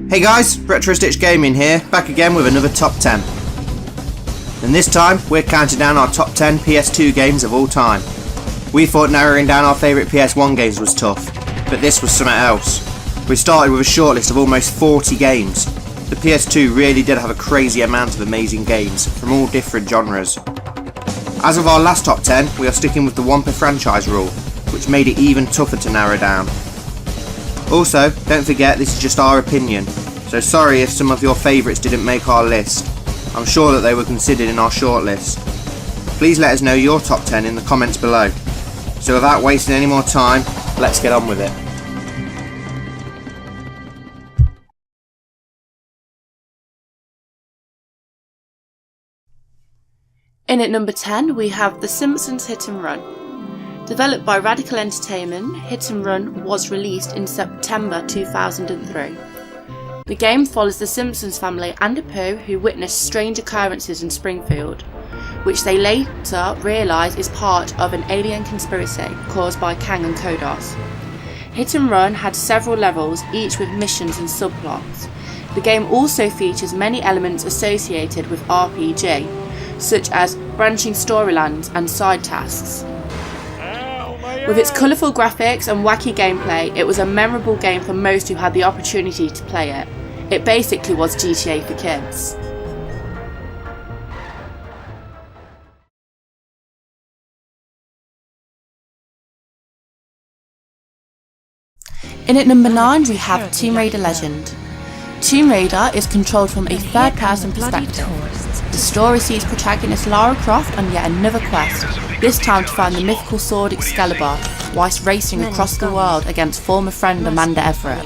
Hey guys, retrostitchgaming here, back again with another top 10. And this time, we're counting down our top 10 PS2 games of all time. We thought narrowing down our favourite PS1 games was tough, but this was something else. We started with a shortlist of almost 40 games. The PS2 really did have a crazy amount of amazing games, from all different genres. As of our last top 10, we are sticking with the one per franchise rule, which made it even tougher to narrow down. Also, don't forget this is just our opinion, so sorry if some of your favourites didn't make our list. I'm sure that they were considered in our shortlist. Please let us know your top 10 in the comments below. So without wasting any more time, let's get on with it. In at number 10 we have The Simpsons Hit and Run. Developed by Radical Entertainment, Hit and Run was released in September 2003. The game follows the Simpsons family and Apu who witness strange occurrences in Springfield, which they later realise is part of an alien conspiracy caused by Kang and Kodos. Hit and Run had several levels, each with missions and subplots. The game also features many elements associated with RPG, such as branching storylines and side tasks. With its colourful graphics and wacky gameplay, it was a memorable game for most who had the opportunity to play it. It basically was GTA for kids. In at number 9 we have Tomb Raider Legend. Tomb Raider is controlled from a third-person perspective. The story sees protagonist Lara Croft on yet another quest, this time to find the mythical sword Excalibur, whilst racing across the world against former friend Amanda Everett.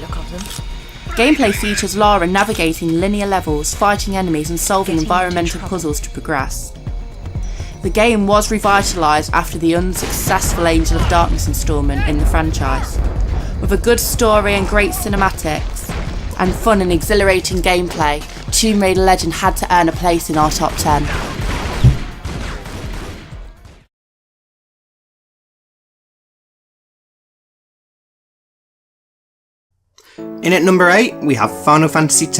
Gameplay features Lara navigating linear levels, fighting enemies and solving environmental puzzles to progress. The game was revitalised after the unsuccessful Angel of Darkness installment in the franchise. With a good story and great cinematics, and fun and exhilarating gameplay, Tomb Raider Legend had to earn a place in our top 10. In at number 8 we have Final Fantasy X.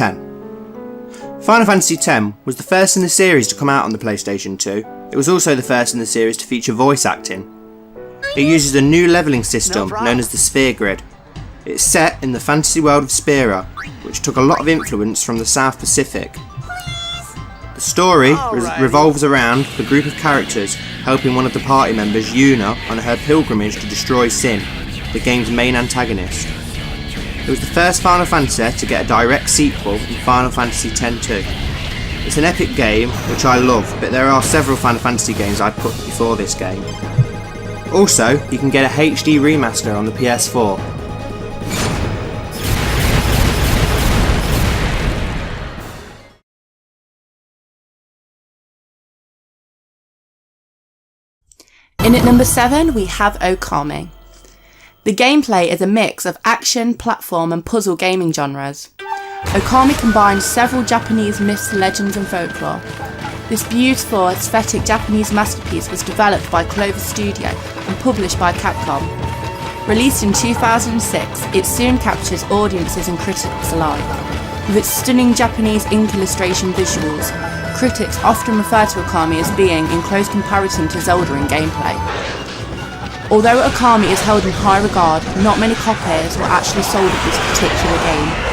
Final Fantasy X was the first in the series to come out on the PlayStation 2. It was also the first in the series to feature voice acting. It uses a new levelling system known as the Sphere Grid. It's set in the fantasy world of Spira, which took a lot of influence from the South Pacific. The story revolves around the group of characters helping one of the party members, Yuna, on her pilgrimage to destroy Sin, the game's main antagonist. It was the first Final Fantasy to get a direct sequel in Final Fantasy X-2. It's an epic game, which I love, but there are several Final Fantasy games I'd put before this game. Also, you can get a HD remaster on the PS4. In at number 7 we have Okami. The gameplay is a mix of action, platform and puzzle gaming genres. Okami combines several Japanese myths, legends and folklore. This beautiful aesthetic Japanese masterpiece was developed by Clover Studio and published by Capcom. Released in 2006, it soon captures audiences and critics alike. With its stunning Japanese ink illustration visuals, critics often refer to Okami as being in close comparison to Zelda in gameplay. Although Okami is held in high regard, not many copies were actually sold of this particular game.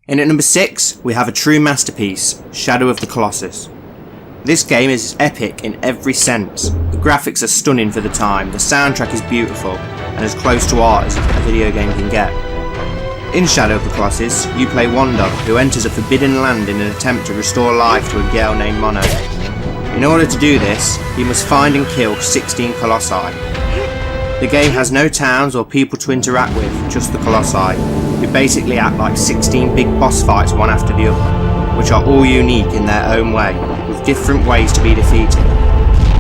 In at number 6 we have a true masterpiece, Shadow of the Colossus. This game is epic in every sense. The graphics are stunning for the time, the soundtrack is beautiful, and as close to art as a video game can get. In Shadow of the Colossus, you play Wanda, who enters a forbidden land in an attempt to restore life to a girl named Mono. In order to do this, you must find and kill 16 Colossi. The game has no towns or people to interact with, just the Colossi, who basically act like 16 big boss fights one after the other, which are all unique in their own way, with different ways to be defeated.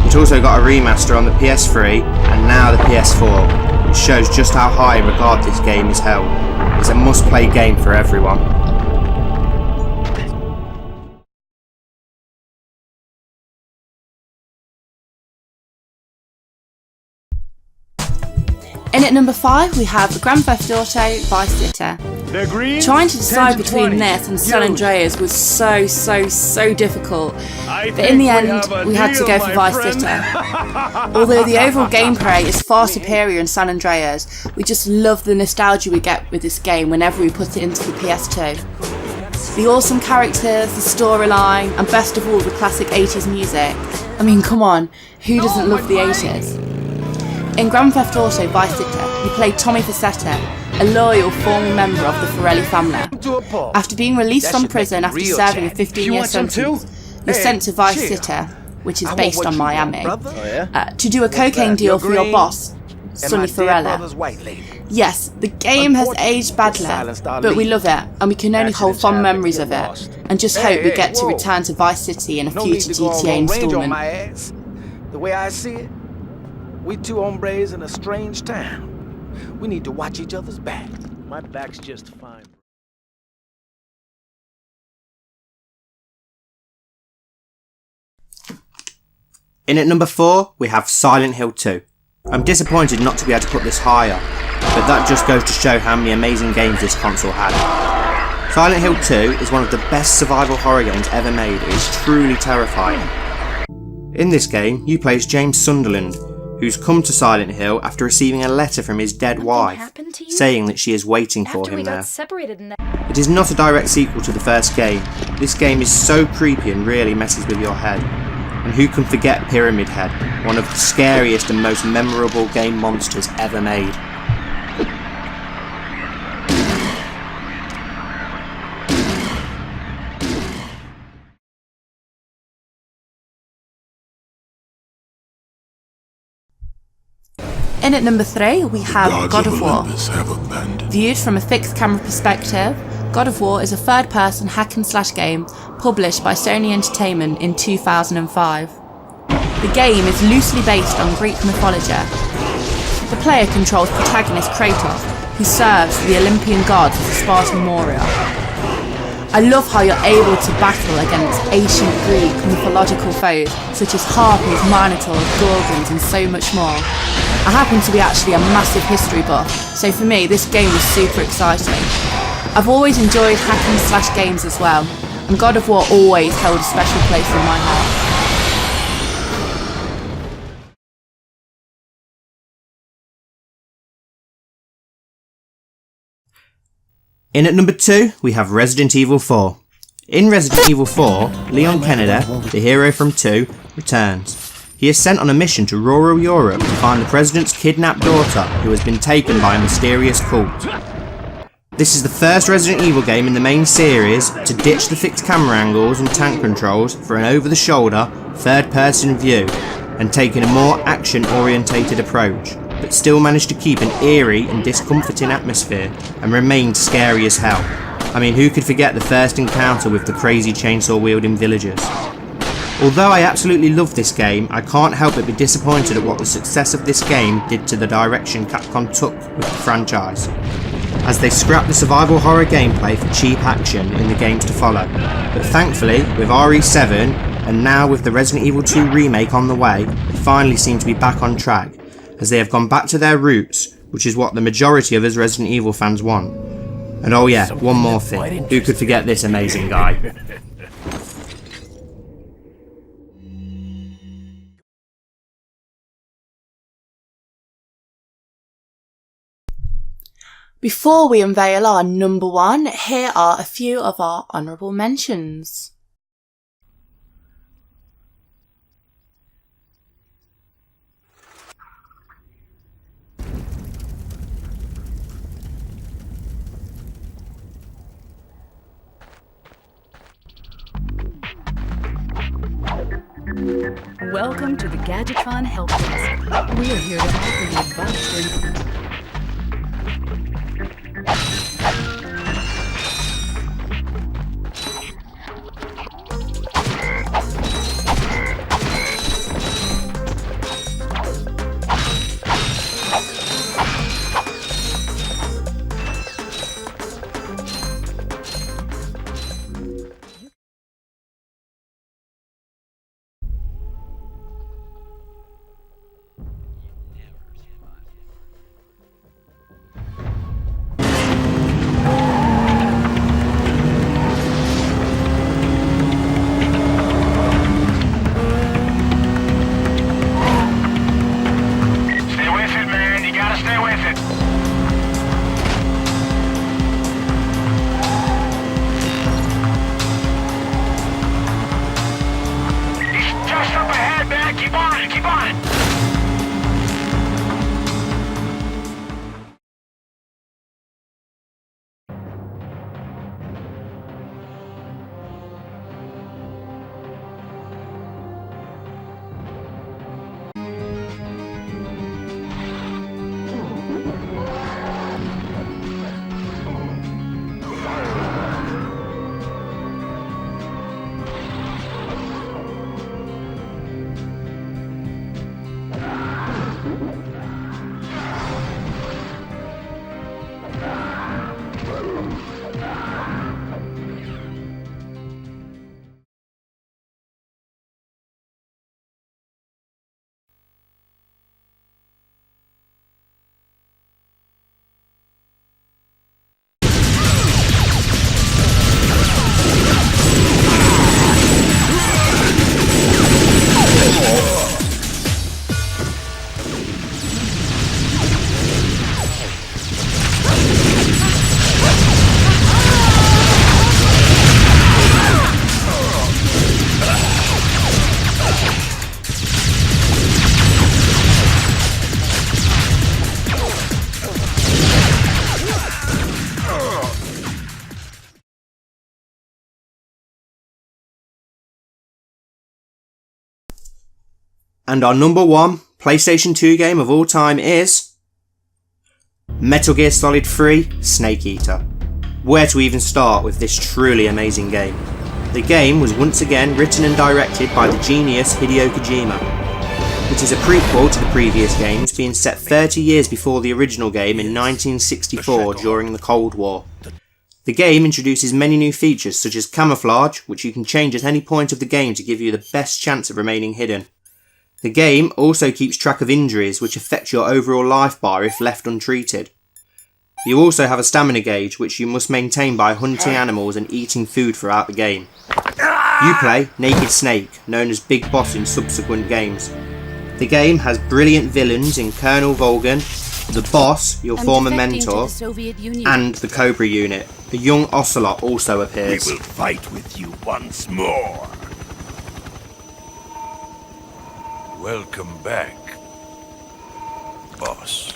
It also got a remaster on the PS3 and now the PS4, which shows just how high in regard this game is held. It's a must-play game for everyone. In at number 5 we have Grand Theft Auto Vice City. Trying to decide between this and San Andreas was so difficult, but in the end we had to go for Vice City. Although the overall gameplay is far superior in San Andreas, we just love the nostalgia we get with this game whenever we put it into the PS2. The awesome characters, the storyline, and best of all the classic 80s music. I mean, come on, who doesn't love the 80s? In Grand Theft Auto Vice City, you play Tommy Facetta, a loyal former member of the Forelli family. After being released from prison after serving a 15-year sentence, you're sent to Vice City, which is based on Miami, to do a cocaine deal for your boss, Sonny Forelli. Yes, the game has aged badly, but we love it, and we can only hold fond memories of it, and just hope we get to return to Vice City in a future GTA installment. The way I see it, we two hombres in a strange town. We need to watch each other's back. My back's just fine. In at number 4, we have Silent Hill 2. I'm disappointed not to be able to put this higher, but that just goes to show how many amazing games this console had. Silent Hill 2 is one of the best survival horror games ever made. It is truly terrifying. In this game, you play as James Sunderland, who's come to Silent Hill after receiving a letter from his dead wife, saying that she is waiting for him there. It is not a direct sequel to the first game. This game is so creepy and really messes with your head. And who can forget Pyramid Head, one of the scariest and most memorable game monsters ever made. In at number 3 we have God of War. Viewed from a fixed camera perspective, God of War is a third-person hack-and-slash game published by Sony Entertainment in 2005. The game is loosely based on Greek mythology. The player controls protagonist Kratos, who serves the Olympian gods as a Spartan warrior. I love how you're able to battle against ancient Greek mythological foes such as harpies, minotaurs, gorgons and so much more. I happen to be actually a massive history buff, so for me this game was super exciting. I've always enjoyed hack and slash games as well, and God of War always held a special place in my heart. In at number 2, we have Resident Evil 4. In Resident Evil 4, Leon Kennedy, the hero from 2, returns. He is sent on a mission to rural Europe to find the president's kidnapped daughter, who has been taken by a mysterious cult. This is the first Resident Evil game in the main series to ditch the fixed camera angles and tank controls for an over-the-shoulder, third-person view, and taking a more action-orientated approach, but still managed to keep an eerie and discomforting atmosphere and remained scary as hell. I mean, who could forget the first encounter with the crazy chainsaw-wielding villagers? Although I absolutely love this game, I can't help but be disappointed at what the success of this game did to the direction Capcom took with the franchise, as they scrapped the survival horror gameplay for cheap action in the games to follow. But thankfully, with RE7 and now with the Resident Evil 2 remake on the way, they finally seem to be back on track, as they have gone back to their roots, which is what the majority of us Resident Evil fans want. And oh yeah, one more thing, who could forget this amazing guy? Before we unveil our number 1, here are a few of our honourable mentions. Welcome to the Gadgetron Help Desk. We are here to offer you advice during... And our number 1 PlayStation 2 game of all time is Metal Gear Solid 3 Snake Eater. Where to even start with this truly amazing game? The game was once again written and directed by the genius Hideo Kojima. It is a prequel to the previous games, being set 30 years before the original game in 1964 during the Cold War. The game introduces many new features such as camouflage, which you can change at any point of the game to give you the best chance of remaining hidden. The game also keeps track of injuries, which affect your overall life bar if left untreated. You also have a stamina gauge, which you must maintain by hunting animals and eating food throughout the game. You play Naked Snake, known as Big Boss in subsequent games. The game has brilliant villains in Colonel Volgan, the Boss, your former mentor, and the Cobra unit. A young Ocelot also appears. We will fight with you once more. Welcome back, Boss.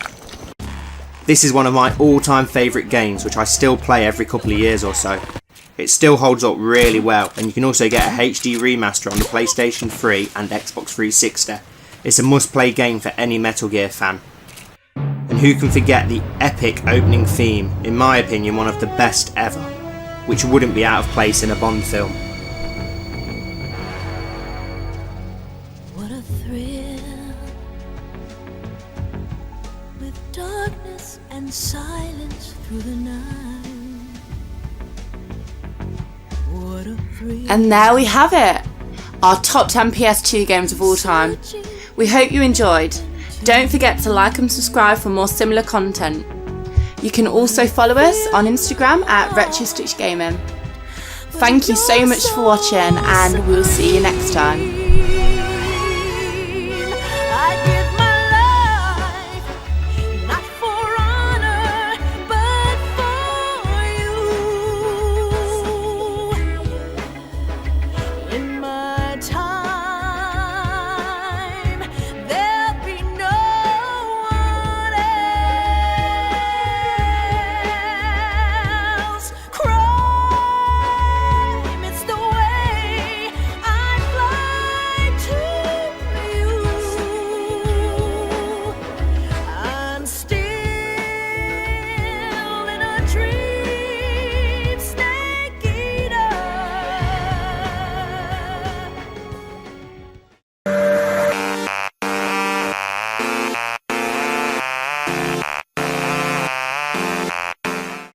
This is one of my all-time favourite games, which I still play every couple of years or so. It still holds up really well, and you can also get a HD remaster on the PlayStation 3 and Xbox 360. It's a must-play game for any Metal Gear fan. And who can forget the epic opening theme, in my opinion one of the best ever, which wouldn't be out of place in a Bond film. What a thrill, with darkness and silence through the night. What a thrill. And there we have it, our top 10 PS2 games of all time. We hope you enjoyed. Don't forget to like and subscribe for more similar content. You can also follow us on Instagram at retrostitchgaming. Thank you so much for watching, and we'll see you next time.